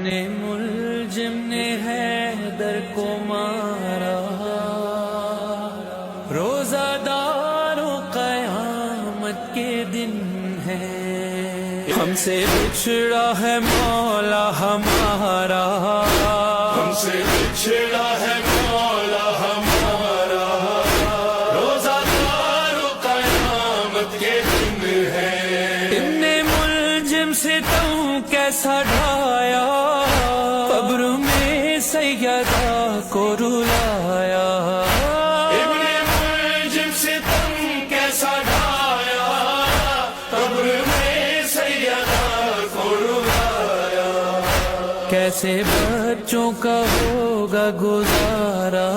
अपने मुल्जिम ने हैदर को मारा, रोज़ादारों क़यामत के दिन है। हमसे बिछड़ा है मौला हमारा, हमसे बिछड़ा है मौला हमारा, रोज़ादारों क़यामत के दिन है। इब्ने मुल्जिम से तुम कैसा ढाया, कब्र में सैयदा को रुलाया। इब्ने मुल्जिम से तुम कैसा ढाया, कब्र में सैयदा को रुलाया। कैसे बच्चों का होगा गुजारा,